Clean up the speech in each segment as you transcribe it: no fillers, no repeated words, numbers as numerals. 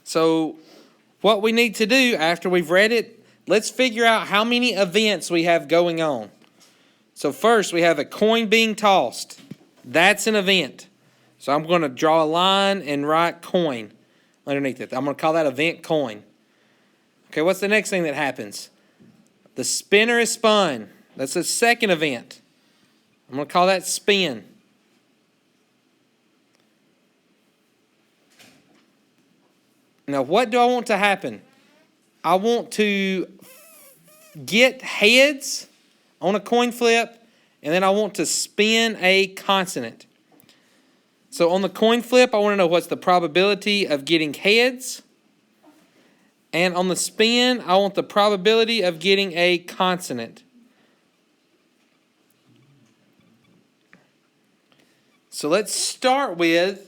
So what we need to do after we've read it, let's figure out how many events we have going on. So first we have a coin being tossed. That's an event. So I'm going to draw a line and write coin underneath it. I'm going to call that event coin. Okay, what's the next thing that happens? The spinner is spun. That's the second event. I'm going to call that spin. Now, what do I want to happen? I want to get heads on a coin flip, and then I want to spin a consonant. So on the coin flip, I want to know what's the probability of getting heads. And on the spin, I want the probability of getting a consonant. So let's start with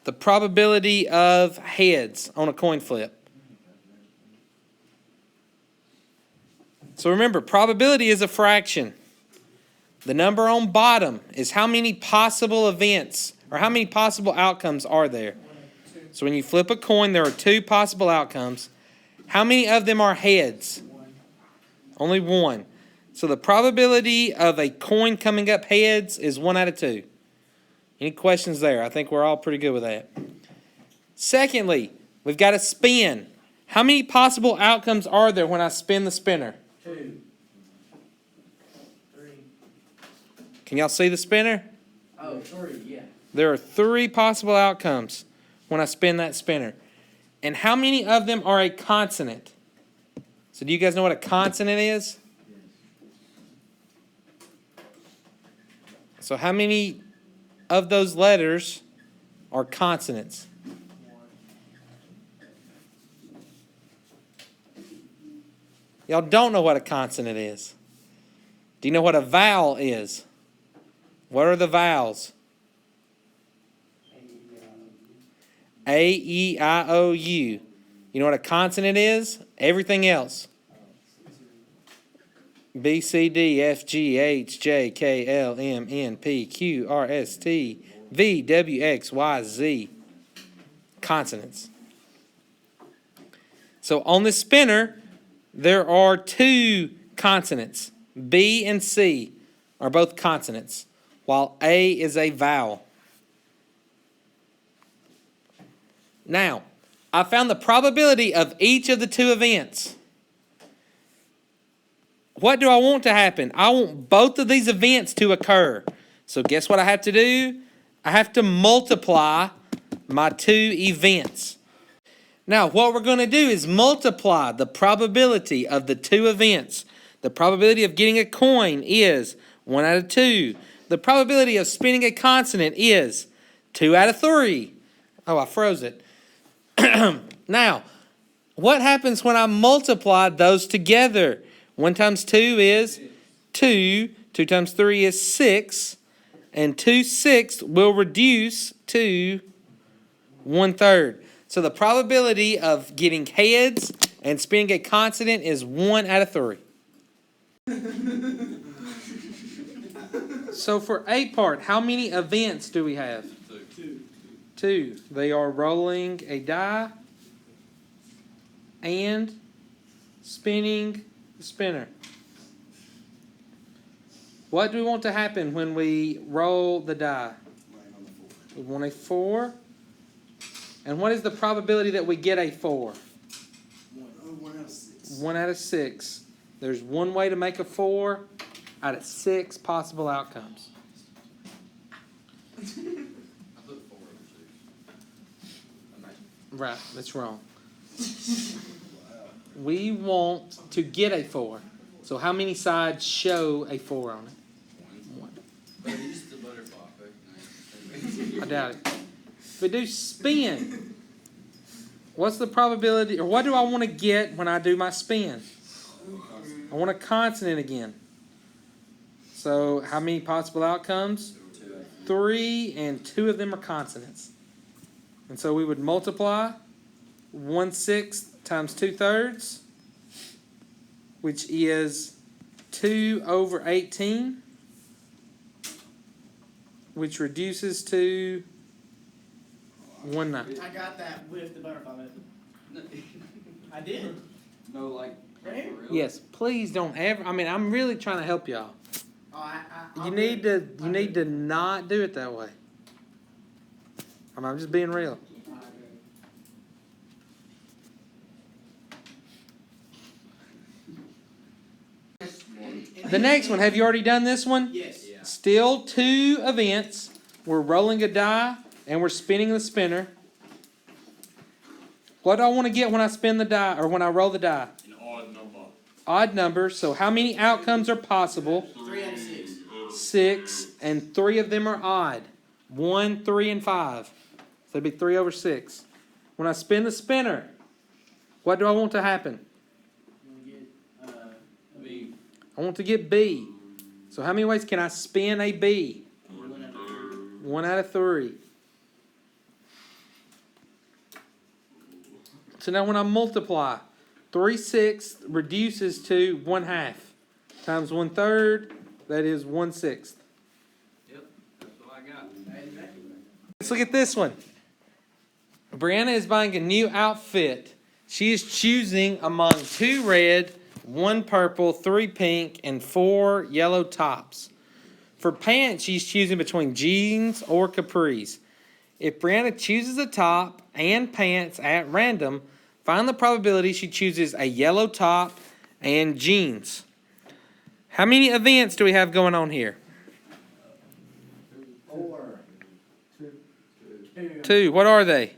the probability of heads on a coin flip. So remember, probability is a fraction. The number on bottom is how many possible events or how many possible outcomes are there. So when you flip a coin, there are 2 possible outcomes. How many of them are heads? Only 1. So the probability of a coin coming up heads is 1 out of 2. Any questions there? I think we're all pretty good with that. Secondly, we've got a spin. How many possible outcomes are there when I spin the spinner? 2. 3. Can y'all see the spinner? Oh, 3, yeah. There are 3 possible outcomes when I spin that spinner. And how many of them are a consonant? So do you guys know what a consonant is? So how many of those letters are consonants? Y'all don't know what a consonant is. Do you know what a vowel is? What are the vowels? A, E, I, O, U. You know what a consonant is? Everything else. B, C, D, F, G, H, J, K, L, M, N, P, Q, R, S, T, V, W, X, Y, Z. Consonants. So on the spinner, there are 2 consonants. B and C are both consonants, while A is a vowel. Now, I found the probability of each of the 2 events. What do I want to happen? I want both of these events to occur. So guess what I have to do? I have to multiply my 2 events. Now, what we're going to do is multiply the probability of the 2 events. The probability of getting a coin is 1 out of 2. The probability of spinning a consonant is 2 out of 3. Oh, I froze it. Now, what happens when I multiply those together? 1 times 2 is 2. 2 times 3 is 6. And 2/6 will reduce to 1/3. So the probability of getting heads and spinning a consonant is 1 out of 3. So for A part, how many events do we have? 2. They are rolling a die and spinning the spinner. What do we want to happen when we roll the die? We want a 4. And what is the probability that we get a 4? 1 out of 6. 1 out of 6. There's one way to make a 4 out of 6 possible outcomes. Right, that's wrong. We want to get a 4. So how many sides show a 4 on it? 1. I doubt it. If we do spin, what's the probability, or what do I want to get when I do my spin? I want a consonant again. So how many possible outcomes? 3, and 2 of them are consonants. And so we would multiply 1/6 times 2/3, which is 2 over 18, which reduces to 1/9. I got that with the butterfly method. I did. No, like, Right here? for real? Yes, please don't ever. I mean, I'm really trying to help y'all. Oh, You need to not do it that way. I'm just being real. The next one, have you already done this one? Yes. Yeah. Still 2 events. We're rolling a die and we're spinning the spinner. What do I want to get when I spin the die or when I roll the die? An odd number. Odd number. So how many outcomes are possible? 3 out of 6. 6, and 3 of them are odd. 1, 3, and 5. So it'd be 3 over 6. When I spin the spinner, what do I want to happen? You get, B. I want to get B. So how many ways can I spin a B? 1 out of 3. 1 out of 3. So now when I multiply, 3/6 reduces to 1/2 times 1/3. That is 1/6. Yep, that's what I got. Exactly. Let's look at this one. Brianna is buying a new outfit. She is choosing among 2 red, 1 purple, 3 pink, and 4 yellow tops. For pants, she's choosing between jeans or capris. If Brianna chooses a top and pants at random, find the probability she chooses a yellow top and jeans. How many events do we have going on here? 4. 2. 2. What are they?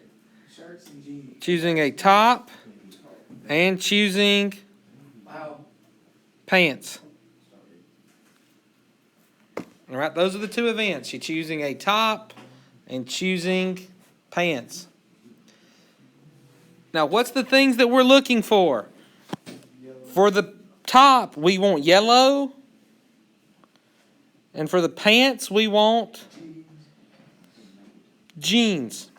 Shirts and jeans. Choosing a top and choosing Wow. pants. All right, those are the 2 events. She's choosing a top and choosing pants. Now, what's the things that we're looking for? For the top, we want yellow. And for the pants, we want jeans.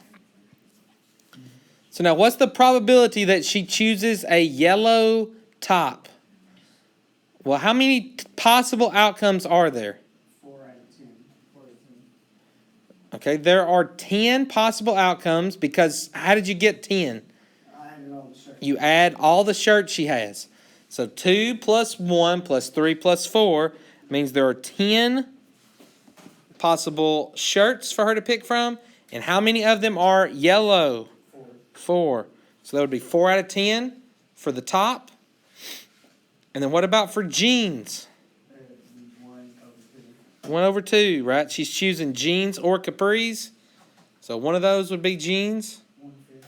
So now, what's the probability that she chooses a yellow top? Well, how many possible outcomes are there? 4 out of 10. 4 out of 10. Okay, there are 10 possible outcomes because how did you get 10? I added all the shirts. You add all the shirts she has. So 2 plus 1 plus 3 plus 4 means there are 10 possible shirts for her to pick from. And how many of them are yellow? 4. 4. So that would be 4 out of 10 for the top. And then what about for jeans? 1 over 2. 1 over 2, right? She's choosing jeans or capris. So one of those would be jeans. 1/5.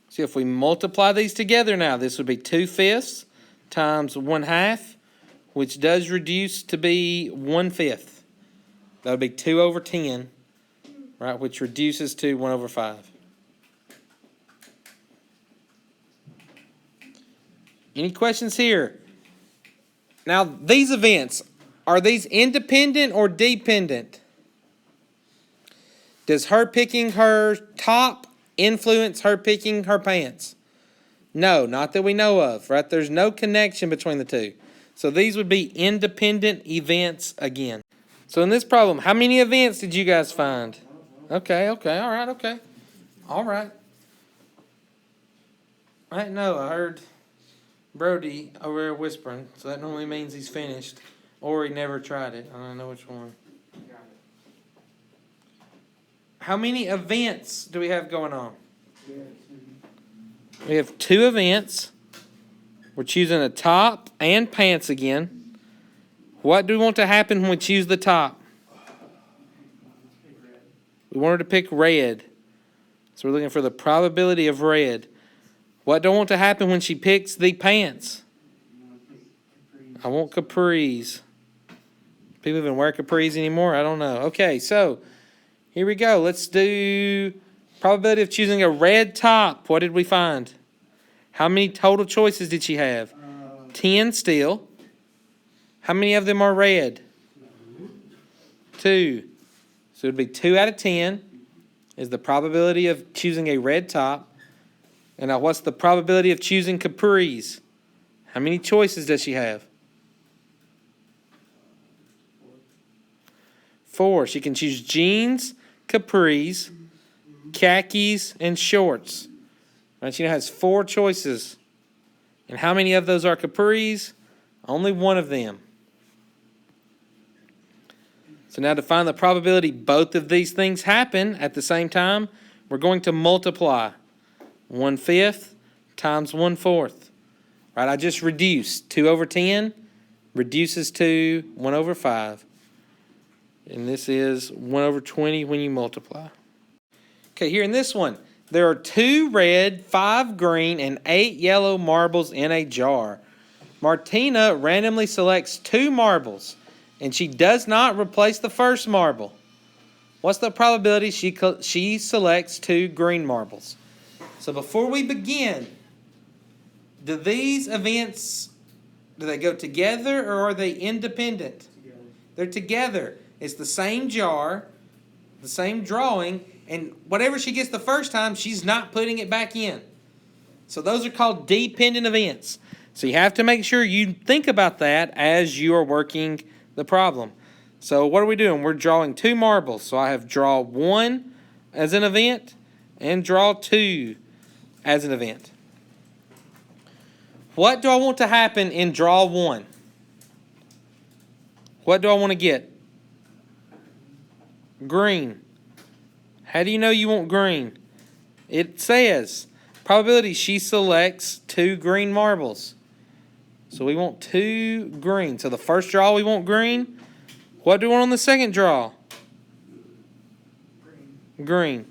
So if we multiply these together now, this would be 2/5 times 1/2, which does reduce to be 1/5. That would be 2 over 10, right? Which reduces to 1 over 5. Any questions here? Now, these events, are these independent or dependent? Does her picking her top influence her picking her pants? No, not that we know of, right? There's no connection between the 2. So these would be independent events again. So in this problem, how many events did you guys find? Okay, all right, okay. All right. I didn't know, I heard Brody over there whispering, so that normally means he's finished. Or he never tried it. I don't know which one. How many events do we have going on? We have 2 events. We're choosing a top and pants again. What do we want to happen when we choose the top? We want her to pick red. So we're looking for the probability of red. What do I want to happen when she picks the pants? I want capris. People even wear capris anymore? I don't know. Okay, so here we go. Let's do probability of choosing a red top. What did we find? How many total choices did she have? 10 still. How many of them are red? 2. So it would be 2 out of 10 is the probability of choosing a red top. And now what's the probability of choosing capris? How many choices does she have? 4. She can choose jeans, capris, khakis, and shorts. Right, you know, it has 4 choices. And how many of those are capris? Only one of them. So now to find the probability both of these things happen at the same time, we're going to multiply 1/5 times 1/4. Right, I just reduced. 2 over 10 reduces to 1 over 5. And this is 1 over 20 when you multiply. Okay, here in this one, there are 2 red, 5 green, and 8 yellow marbles in a jar. Martina randomly selects 2 marbles, and she does not replace the first marble. What's the probability she selects 2 green marbles? So before we begin, do these events, do they go together or are they independent? Together. They're together. It's the same jar, the same drawing, and whatever she gets the first time, she's not putting it back in. So those are called dependent events. So you have to make sure you think about that as you are working the problem. So what are we doing? We're drawing 2 marbles. So I have draw 1 as an event and draw 2 as an event. What do I want to happen in draw 1? What do I want to get? Green. How do you know you want green? It says probability she selects 2 green marbles. So we want 2 green. So the first draw we want green. What do we want on the second draw? Green.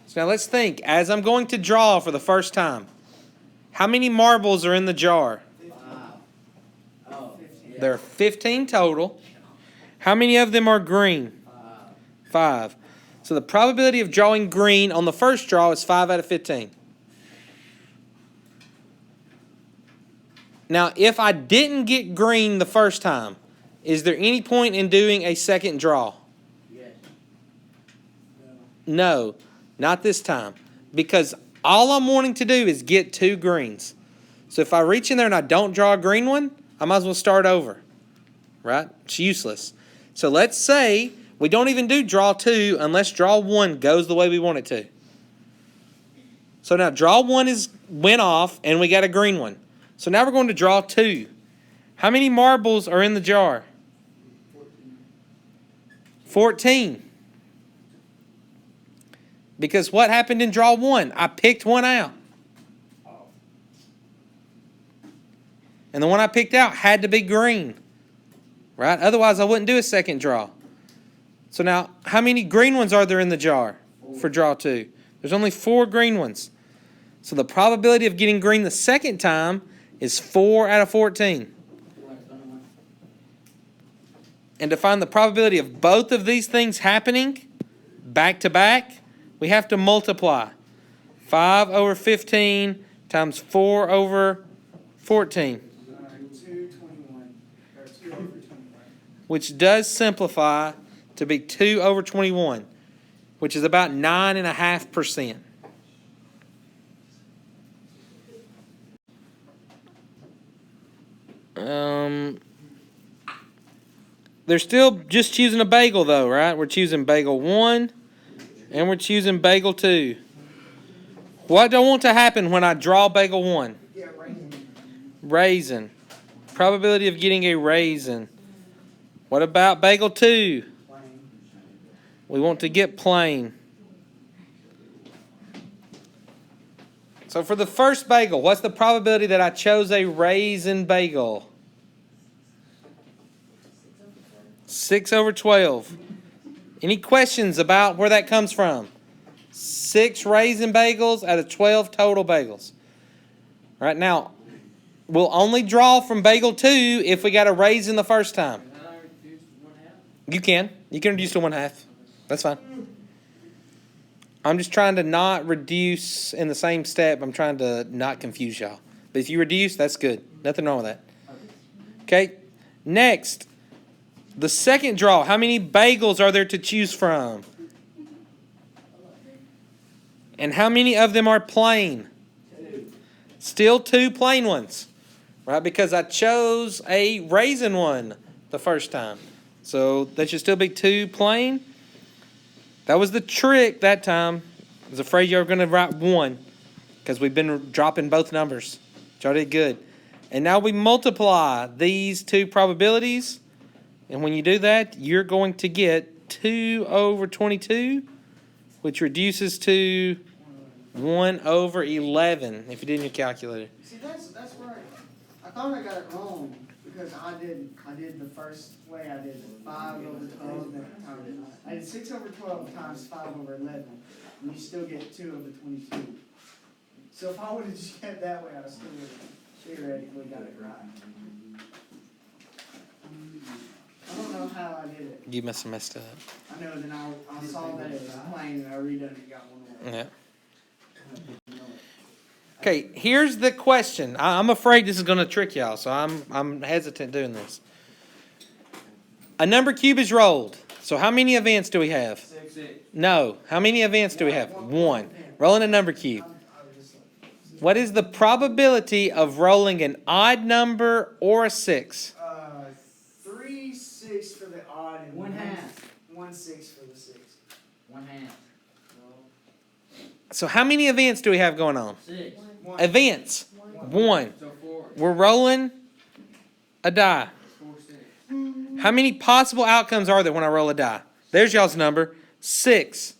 So now let's think. As I'm going to draw for the first time, how many marbles are in the jar? 5. Oh, 15. There are 15 total. How many of them are green? 5. So the probability of drawing green on the first draw is 5 out of 15. Now, if I didn't get green the first time, is there any point in doing a second draw? Yes. No, not this time. Because all I'm wanting to do is get 2 greens. So if I reach in there and I don't draw a green one, I might as well start over. Right? It's useless. So let's say we don't even do draw 2 unless draw 1 goes the way we want it to. So now draw 1 went off and we got a green one. So now we're going to draw 2. How many marbles are in the jar? 14. Because what happened in draw 1? I picked one out. And the one I picked out had to be green. Right? Otherwise I wouldn't do a second draw. So now, how many green ones are there in the jar for draw 2? There's only 4 green ones. So the probability of getting green the second time is 4 out of 14. And to find the probability of both of these things happening back to back, we have to multiply 5 over 15 times 4 over 14. 221. Or 2 over 21. Which does simplify to be 2 over 21, which is about 9.5%. They're still just choosing a bagel though, right? We're choosing bagel 1 and we're choosing bagel 2. What do I want to happen when I draw bagel 1? Yeah, raisin. Raisin. Probability of getting a raisin. What about bagel 2? Plain. We want to get plain. So for the first bagel, what's the probability that I chose a raisin bagel? 6 over 12. Any questions about where that comes from? 6 raisin bagels out of 12 total bagels. Right now, we'll only draw from bagel 2 if we got a raisin the first time. You can. You can reduce to 1/2. That's fine. I'm just trying to not reduce in the same step. I'm trying to not confuse y'all. But if you reduce, that's good. Nothing wrong with that. Okay. Next, the second draw. How many bagels are there to choose from? And how many of them are plain? 2. Still 2 plain ones. Right? Because I chose a raisin one the first time. So that should still be 2 plain. That was the trick that time. I was afraid you were going to write 1 because we've been dropping both numbers. Y'all did good. And now we multiply these two probabilities. And when you do that, you're going to get 2 over 22, which reduces to 1 over 11 if you did in your calculator. See, that's right. I thought I got it wrong because I did the first way. I did 5 over 12. I did 6 over 12 times 5 over 11, and you still get 2 over 22. So if I would have just kept that way, I still would have theoretically got it right. I don't know how I did it. You must have messed up. I know. Then I saw that it was plain, and I redone it and got one more. Yeah. Okay, here's the question. I'm afraid this is going to trick y'all, so I'm hesitant doing this. A number cube is rolled. So how many events do we have? 6. No. How many events do we have? 1. Rolling a number cube. What is the probability of rolling an odd number or a 6? 3 6 for the odd and 1 half. 1 6 for the 6. 1 half. So how many events do we have going on? 6. Events. 1. So 4. We're rolling a die. 4, 6. How many possible outcomes are there when I roll a die? There's y'all's number. 6.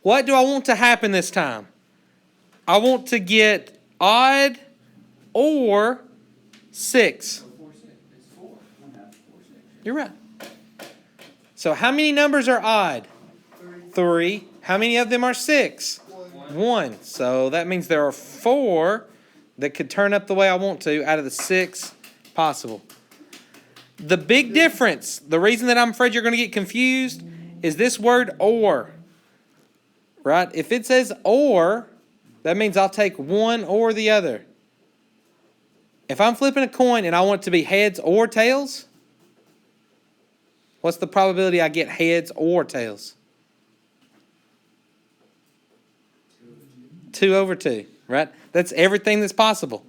What do I want to happen this time? I want to get odd or 6. So 4, 6. It's 4. 1 half, 4, 6. You're right. So how many numbers are odd? 3. How many of them are 6? 1. So that means there are 4 that could turn up the way I want to out of the 6 possible. The big difference, the reason that I'm afraid you're going to get confused, is this word or. Right? If it says or, that means I'll take one or the other. If I'm flipping a coin and I want it to be heads or tails, what's the probability I get heads or tails? 2 over 2, right? That's everything that's possible.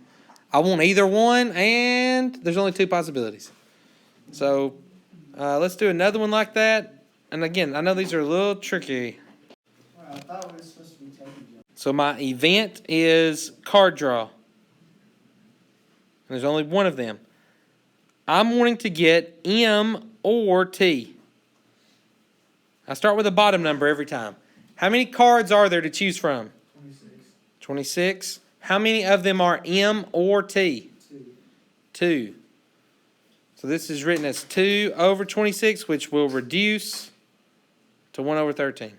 I want either one, and there's only 2 possibilities. So let's do another one like that. And again, I know these are a little tricky. Well, I thought it was supposed to be taken. So my event is card draw. And there's only one of them. I'm wanting to get M or T. I start with a bottom number every time. How many cards are there to choose from? 26. How many of them are M or T? 2. So this is written as 2 over 26, which will reduce to 1 over 13.